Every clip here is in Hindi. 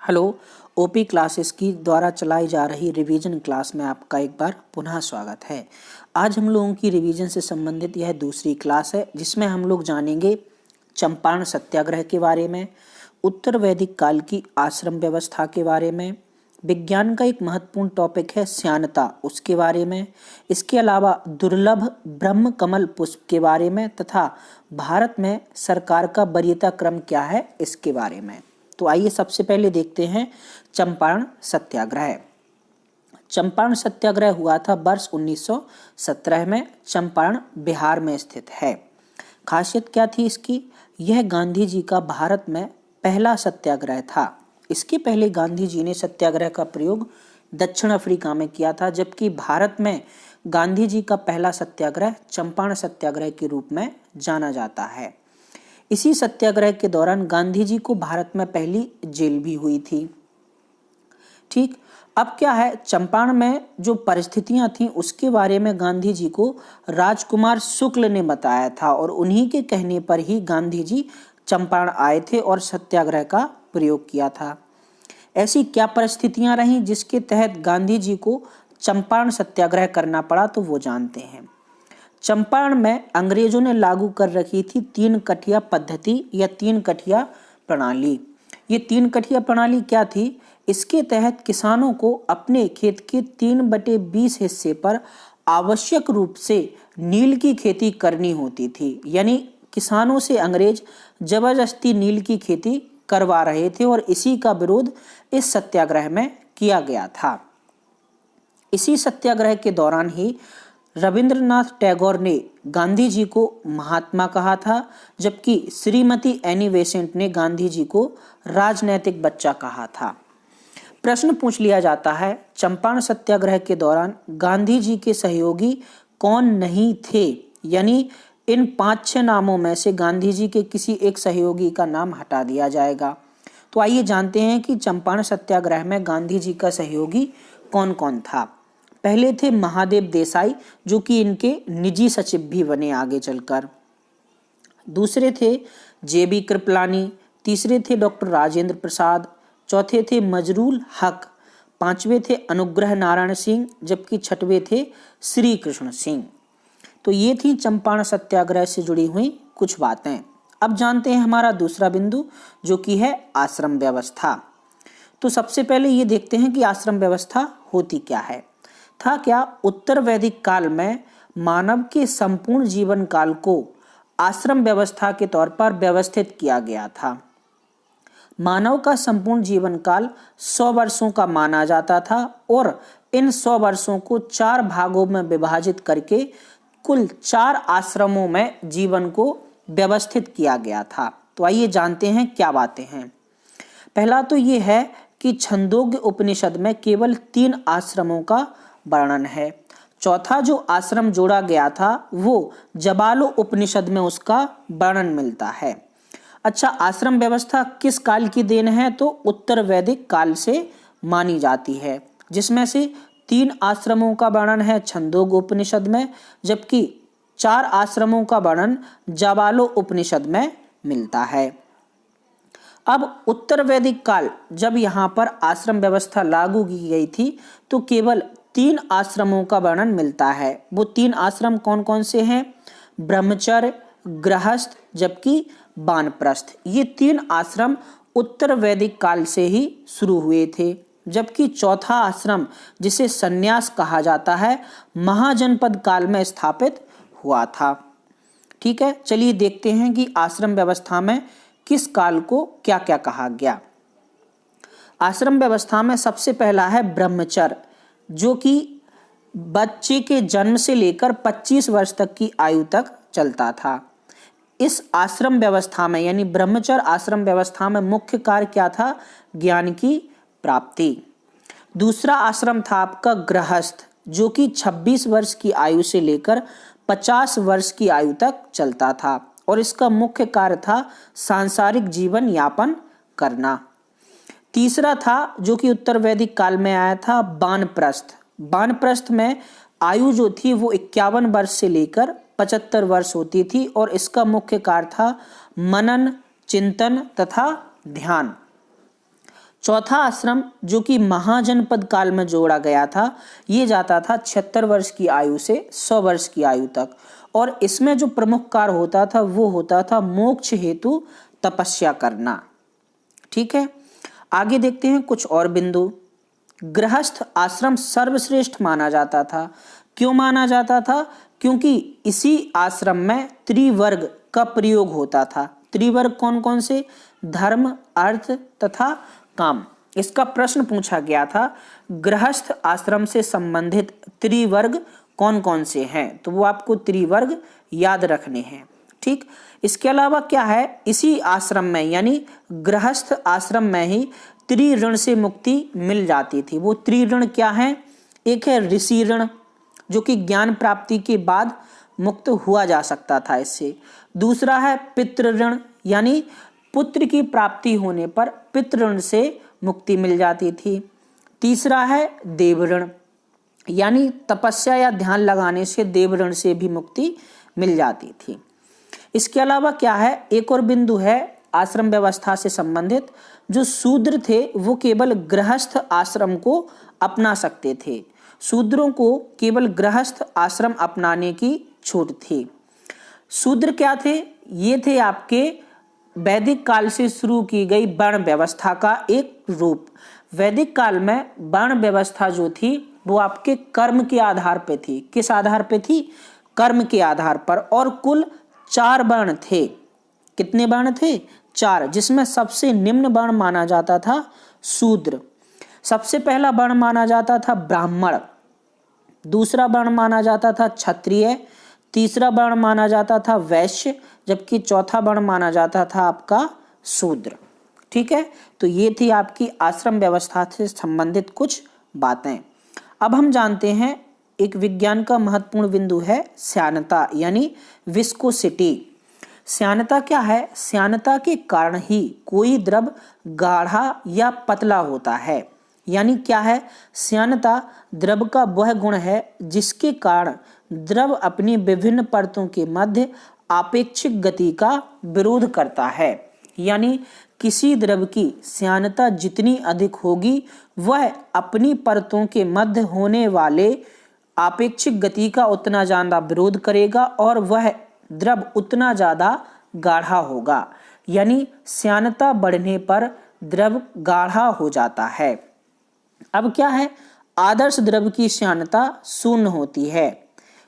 हेलो। ओपी क्लासेस की द्वारा चलाई जा रही रिवीजन क्लास में आपका एक बार पुनः स्वागत है। आज हम लोगों की रिवीजन से संबंधित यह दूसरी क्लास है जिसमें हम लोग जानेंगे चंपारण सत्याग्रह के बारे में, उत्तर वैदिक काल की आश्रम व्यवस्था के बारे में, विज्ञान का एक महत्वपूर्ण टॉपिक है श्यानता, उसके बारे में, इसके अलावा दुर्लभ ब्रह्म कमल पुष्प के बारे में तथा भारत में सरकार का वरीयता क्रम क्या है इसके बारे में। तो आइए सबसे पहले देखते हैं चंपारण सत्याग्रह। चंपारण सत्याग्रह हुआ था वर्ष 1917 में। चंपारण बिहार में स्थित है। खासियत क्या थी इसकी? यह गांधी जी का भारत में पहला सत्याग्रह था। इसके पहले गांधी जी ने सत्याग्रह का प्रयोग दक्षिण अफ्रीका में किया था, जबकि भारत में गांधी जी का पहला सत्याग्रह चंपारण सत्याग्रह के रूप में जाना जाता है। इसी सत्याग्रह के दौरान गांधी जी को भारत में पहली जेल भी हुई थी। ठीक, अब क्या है, चंपारण में जो परिस्थितियां थीं उसके बारे में गांधी जी को राजकुमार शुक्ल ने बताया था और उन्हीं के कहने पर ही गांधी जी चंपारण आए थे और सत्याग्रह का प्रयोग किया था। ऐसी क्या परिस्थितियां रहीं जिसके तहत गांधी जी को चंपारण सत्याग्रह करना पड़ा, तो वो जानते हैं। चंपारण में अंग्रेजों ने लागू कर रखी थी 3 कठिया पद्धति या 3 कठिया प्रणाली। ये 3 कठिया प्रणाली क्या थी? इसके तहत किसानों को अपने खेत के 3/20 हिस्से पर आवश्यक रूप से नील की खेती करनी होती थी। यानी किसानों से अंग्रेज जबरदस्ती नील की खेती करवा रहे थे और इसी का विरोध इस सत्याग्रह में किया गया था। इसी सत्याग्रह के दौरान ही रविंद्रनाथ टैगोर ने गांधी जी को महात्मा कहा था, जबकि श्रीमती एनी बेसेंट ने गांधी जी को राजनैतिक बच्चा कहा था। प्रश्न पूछ लिया जाता है, चंपारण सत्याग्रह के दौरान गांधी जी के सहयोगी कौन नहीं थे? यानी इन 5-6 नामों में से गांधी जी के किसी एक सहयोगी का नाम हटा दिया जाएगा। तो आइए जानते हैं कि चंपारण सत्याग्रह में गांधी जी का सहयोगी कौन कौन था। पहले थे महादेव देसाई, जो कि इनके निजी सचिव भी बने आगे चलकर। दूसरे थे जेबी कृपलानी। तीसरे थे डॉक्टर राजेंद्र प्रसाद। चौथे थे मजरूल हक। 5वें थे अनुग्रह नारायण सिंह, जबकि 6वें थे श्री कृष्ण सिंह। तो ये थी चंपारण सत्याग्रह से जुड़ी हुई कुछ बातें। अब जानते हैं हमारा दूसरा बिंदु, जो कि है आश्रम व्यवस्था। तो सबसे पहले ये देखते हैं कि आश्रम व्यवस्था होती क्या है। था क्या, उत्तर वैदिक काल में मानव के संपूर्ण जीवन काल को आश्रम व्यवस्था के तौर पर व्यवस्थित किया गया था। मानव का संपूर्ण जीवन काल 100 वर्षों का माना जाता था और इन 100 वर्षों को 4 भागों में विभाजित करके कुल 4 आश्रमों में जीवन को व्यवस्थित किया गया था। तो आइए जानते हैं क्या बातें हैं। पहला तो ये है कि छंदोग्य उपनिषद में केवल 3 आश्रमों का वर्णन है। चौथा जो आश्रम जोड़ा गया था वो जबालो उपनिषद में उसका वर्णन मिलता है। अच्छा, आश्रम व्यवस्था किस काल की देन है? तो उत्तर वैदिक काल से मानी जाती है, जिसमें से 3 आश्रमों का वर्णन है छंदोग्य उपनिषद में, जबकि 4 आश्रमों का वर्णन जबालो उपनिषद में मिलता है। अब उत्तर वैदिक काल जब यहाँ पर आश्रम व्यवस्था लागू की गई थी तो केवल 3 आश्रमों का वर्णन मिलता है। वो 3 आश्रम कौन कौन से हैं? ब्रह्मचर्य, गृहस्थ, जबकि वानप्रस्थ। ये 3 आश्रम उत्तर वैदिक काल से ही शुरू हुए थे, जबकि चौथा आश्रम जिसे संन्यास कहा जाता है महाजनपद काल में स्थापित हुआ था। ठीक है, चलिए देखते हैं कि आश्रम व्यवस्था में किस काल को क्या क्या कहा गया। आश्रम व्यवस्था में सबसे पहला है ब्रह्मचर्य, जो कि बच्चे के जन्म से लेकर 25 वर्ष तक की आयु तक चलता था। इस आश्रम व्यवस्था में यानी ब्रह्मचर्य आश्रम व्यवस्था में मुख्य कार्य क्या था? ज्ञान की प्राप्ति। दूसरा आश्रम था आपका गृहस्थ, जो कि 26 वर्ष की आयु से लेकर 50 वर्ष की आयु तक चलता था और इसका मुख्य कार्य था सांसारिक जीवन यापन करना। तीसरा था जो कि उत्तर वैदिक काल में आया था वानप्रस्थ। वानप्रस्थ में आयु जो थी वो 51 वर्ष से लेकर 75 वर्ष होती थी और इसका मुख्य कार्य था मनन, चिंतन तथा ध्यान। चौथा आश्रम जो कि महाजनपद काल में जोड़ा गया था, ये जाता था 76 वर्ष की आयु से 100 वर्ष की आयु तक, और इसमें जो प्रमुख कार्य होता था वो होता था मोक्ष हेतु तपस्या करना। ठीक है, आगे देखते हैं कुछ और बिंदु। गृहस्थ आश्रम सर्वश्रेष्ठ माना जाता था। क्यों माना जाता था? क्योंकि इसी आश्रम में त्रिवर्ग का प्रयोग होता था। त्रिवर्ग कौन कौन से? धर्म, अर्थ तथा काम। इसका प्रश्न पूछा गया था, गृहस्थ आश्रम से संबंधित त्रिवर्ग कौन कौन से हैं, तो वो आपको त्रिवर्ग याद रखने हैं। ठीक, इसके अलावा क्या है, इसी आश्रम में यानी गृहस्थ आश्रम में ही त्रिऋण से मुक्ति मिल जाती थी। वो त्रिऋण क्या है? एक है ऋषि ऋण, जो कि ज्ञान प्राप्ति के बाद मुक्त हुआ जा सकता था इससे। दूसरा है पितृ ऋण, यानी पुत्र की प्राप्ति होने पर पितृ ऋण से मुक्ति मिल जाती थी। तीसरा है देव ऋण, यानी तपस्या या ध्यान लगाने से देव ऋण से भी मुक्ति मिल जाती थी। इसके अलावा क्या है, एक और बिंदु है आश्रम व्यवस्था से संबंधित। जो शूद्र थे वो केवल गृहस्थ आश्रम को अपना सकते थे। शूद्रों को केवल गृहस्थ आश्रम अपनाने की छूट थी। शूद्र क्या थे? ये थे आपके वैदिक काल से शुरू की गई वर्ण व्यवस्था का एक रूप। वैदिक काल में वर्ण व्यवस्था जो थी वो आपके कर्म के आधार पे थी। किस आधार पे थी? कर्म के आधार पर। और कुल 4 वर्ण थे। कितने वर्ण थे? 4, जिसमें सबसे निम्न वर्ण माना जाता था शूद्र। सबसे पहला वर्ण माना जाता था ब्राह्मण, दूसरा वर्ण माना जाता था क्षत्रिय, तीसरा वर्ण माना जाता था वैश्य, जबकि चौथा वर्ण माना जाता था आपका शूद्र। ठीक है, तो ये थी आपकी आश्रम व्यवस्था से संबंधित कुछ बातें। अब हम जानते हैं एक विज्ञान का महत्वपूर्ण बिंदु है श्यानता, यानी विस्कोसिटी। श्यानता क्या है? श्यानता के कारण ही कोई द्रव गाढ़ा या पतला होता है। यानी क्या है? श्यानता द्रव का वह गुण है जिसके कारण द्रव अपनी विभिन्न परतों के मध्य आपेक्षिक गति का विरोध करता है। यानी किसी द्रव की श्यानता जितनी अधिक होगी वह अपनी परतों के मध्य होने वाले आपेक्षिक गति का उतना ज्यादा विरोध करेगा और वह द्रव उतना ज्यादा गाढ़ा होगा। यानी श्यानता बढ़ने पर द्रव गाढ़ा हो जाता है। अब क्या है? आदर्श द्रव की श्यानता 0 होती है।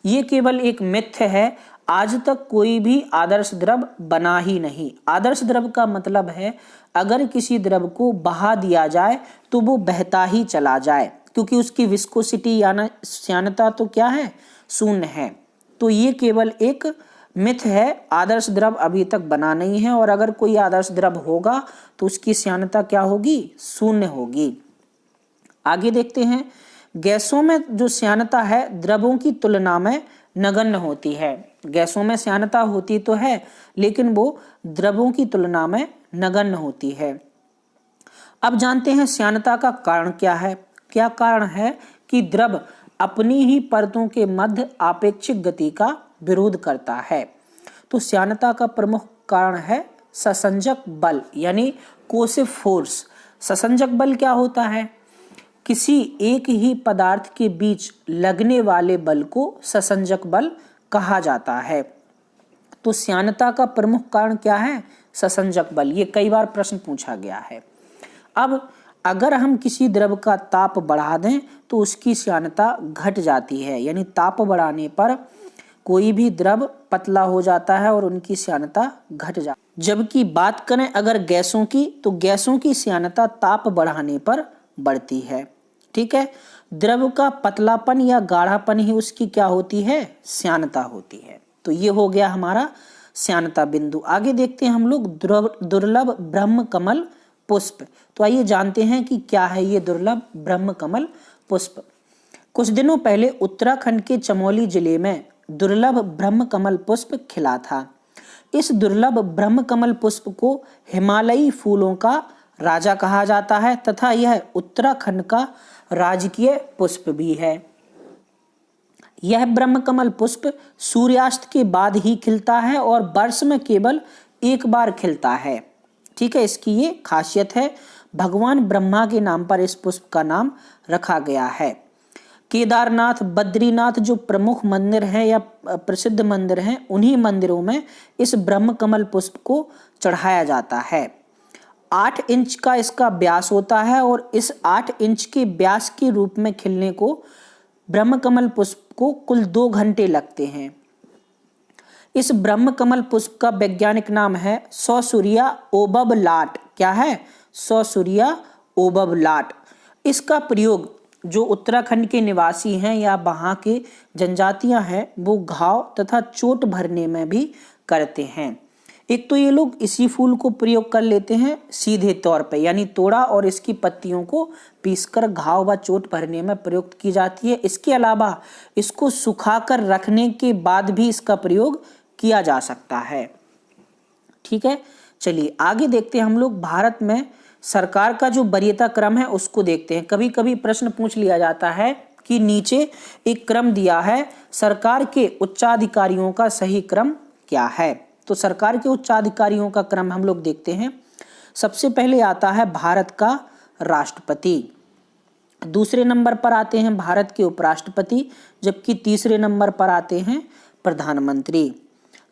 ये केवल एक मिथ्य है। आज तक कोई भी आदर्श द्रव बना ही नहीं। आदर्श द्रव का मतलब है अगर किसी द्रव को बहा दिया जाए तो वो बहता ही चला जाए, क्योंकि उसकी विस्कोसिटी यानी श्यानता तो क्या है? 0 है। तो ये केवल एक मिथ है। आदर्श द्रव अभी तक बना नहीं है, और अगर कोई आदर्श द्रव होगा तो उसकी श्यानता क्या होगी? 0 होगी। आगे देखते हैं, गैसों में जो श्यानता है द्रवों की तुलना में नगण्य होती है। गैसों में श्यानता होती तो है, लेकिन वो द्रवों की तुलना में नगण्य होती है। अब जानते हैं श्यानता का कारण क्या है। क्या कारण है? कि द्रव अपनी ही परतों के मध्य आपेक्षिक गति का विरोध करता है। तो श्यानता का प्रमुख कारण है ससंजक बल, यानी कोसिव फोर्स। ससंजक बल क्या होता है? किसी एक ही पदार्थ के बीच लगने वाले बल को ससंजक बल कहा जाता है। तो श्यानता का प्रमुख कारण क्या है? ससंजक बल। ये कई बार प्रश्न पूछा गया है। अब अगर हम किसी द्रव का ताप बढ़ा दें तो उसकी श्यानता घट जाती है। यानी ताप बढ़ाने पर कोई भी द्रव पतला हो जाता है और उनकी श्यानता घट जाती है। जबकि बात करें अगर गैसों की, तो गैसों की श्यानता ताप बढ़ाने पर बढ़ती है। ठीक है, द्रव का पतलापन या गाढ़ापन ही उसकी क्या होती है? श्यानता होती है। तो ये हो गया हमारा श्यानता बिंदु। आगे देखते हैं हम लोग दुर्लभ ब्रह्म कमल पुष्प। तो आइए जानते हैं कि क्या है ये दुर्लभ ब्रह्म कमल पुष्प। कुछ दिनों पहले उत्तराखंड के चमोली जिले में दुर्लभ ब्रह्म कमल पुष्प खिला था। इस दुर्लभ ब्रह्म कमल पुष्प को हिमालयी फूलों का राजा कहा जाता है तथा यह उत्तराखंड का राजकीय पुष्प भी है। यह ब्रह्म कमल पुष्प सूर्यास्त के बाद ही खिलता है और वर्ष में केवल एक बार खिलता है। ठीक है, इसकी ये खासियत है। भगवान ब्रह्मा के नाम पर इस पुष्प का नाम रखा गया है। केदारनाथ, बद्रीनाथ जो प्रमुख मंदिर हैं या प्रसिद्ध मंदिर हैं, उन्हीं मंदिरों में इस ब्रह्म कमल पुष्प को चढ़ाया जाता है। 8 इंच का इसका व्यास होता है और इस 8 इंच के व्यास के रूप में खिलने को ब्रह्म कमल पुष्प को कुल 2 घंटे लगते हैं। इस ब्रह्म कमल पुष्प का वैज्ञानिक नाम है सौसूरिया ओबबलाट। क्या है? सौसूरिया ओबबलाट। इसका प्रयोग जो उत्तराखंड के निवासी हैं या वहाँ के जनजातियां हैं वो घाव तथा चोट भरने में भी करते हैं। एक तो ये लोग इसी फूल को प्रयोग कर लेते हैं सीधे तौर पे, यानी तोड़ा और इसकी पत्तियों को पीसकर घाव व चोट भरने में प्रयुक्त की जाती है। इसके अलावा इसको सुखाकर रखने के बाद भी इसका प्रयोग किया जा सकता है। ठीक है, चलिए आगे देखते हैं हम लोग भारत में सरकार का जो वरीयता क्रम है उसको देखते हैं। कभी कभी प्रश्न पूछ लिया जाता है कि नीचे एक क्रम दिया है, सरकार के उच्चाधिकारियों का सही क्रम क्या है। तो सरकार के उच्चाधिकारियों का क्रम हम लोग देखते हैं। सबसे पहले आता है भारत का राष्ट्रपति, दूसरे नंबर पर आते हैं भारत के उपराष्ट्रपति, जबकि तीसरे नंबर पर आते हैं प्रधानमंत्री।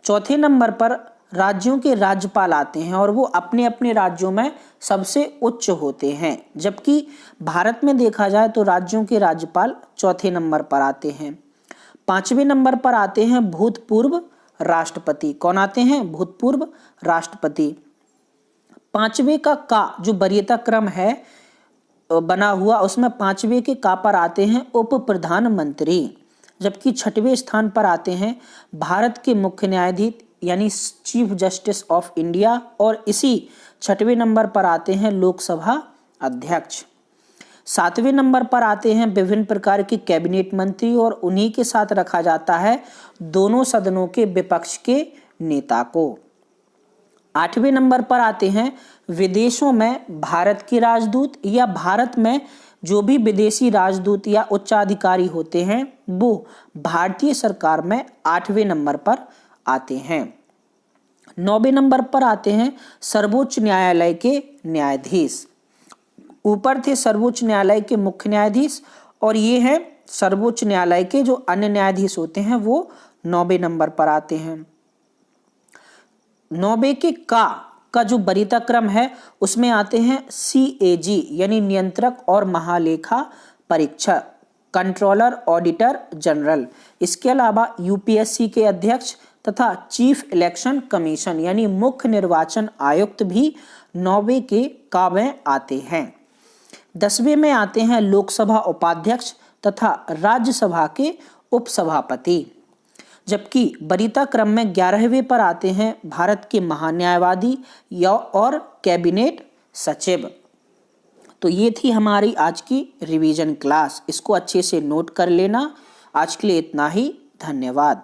चौथे नंबर पर राज्यों के राज्यपाल आते हैं और वो अपने अपने राज्यों में सबसे उच्च होते हैं, जबकि भारत में देखा जाए तो राज्यों के राज्यपाल चौथे नंबर पर आते हैं। 5वें नंबर पर आते हैं भूतपूर्व राष्ट्रपति। कौन आते हैं? भूतपूर्व राष्ट्रपति। 5वें का जो वरीयता क्रम है बना हुआ, उसमें 5वें के का पर आते हैं उप प्रधानमंत्री, जबकि 6वें स्थान पर आते हैं भारत के मुख्य न्यायाधीश यानी चीफ जस्टिस ऑफ इंडिया, और इसी 6वें नंबर पर आते हैं लोकसभा अध्यक्ष। 7वें नंबर पर आते हैं विभिन्न प्रकार के कैबिनेट मंत्री और उन्हीं के साथ रखा जाता है दोनों सदनों के विपक्ष के नेता को। 8वें नंबर पर आते हैं विदेशों में भारत के राजदूत या भारत में जो भी विदेशी राजदूत या उच्चाधिकारी होते हैं वो भारतीय सरकार में 8वें नंबर पर आते हैं। 9वें नंबर पर आते हैं सर्वोच्च न्यायालय के न्यायाधीश। ऊपर थे सर्वोच्च न्यायालय के मुख्य न्यायाधीश और ये हैं सर्वोच्च न्यायालय के जो अन्य न्यायाधीश होते हैं वो 9वें नंबर पर आते हैं। 9वें के का जो वरीयता क्रम है उसमें आते हैं CAG यानी नियंत्रक और महालेखा परीक्षक, कंट्रोलर ऑडिटर जनरल। इसके अलावा UPSC के अध्यक्ष तथा चीफ इलेक्शन कमीशन यानी मुख्य निर्वाचन आयुक्त भी 9वें के का में आते हैं। 10वें में आते हैं लोकसभा उपाध्यक्ष तथा राज्यसभा के उपसभापति, जबकि वरीयता क्रम में 11वें पर आते हैं भारत के महान्यायवादी और कैबिनेट सचिव। तो ये थी हमारी आज की रिवीजन क्लास, इसको अच्छे से नोट कर लेना। आज के लिए इतना ही, धन्यवाद।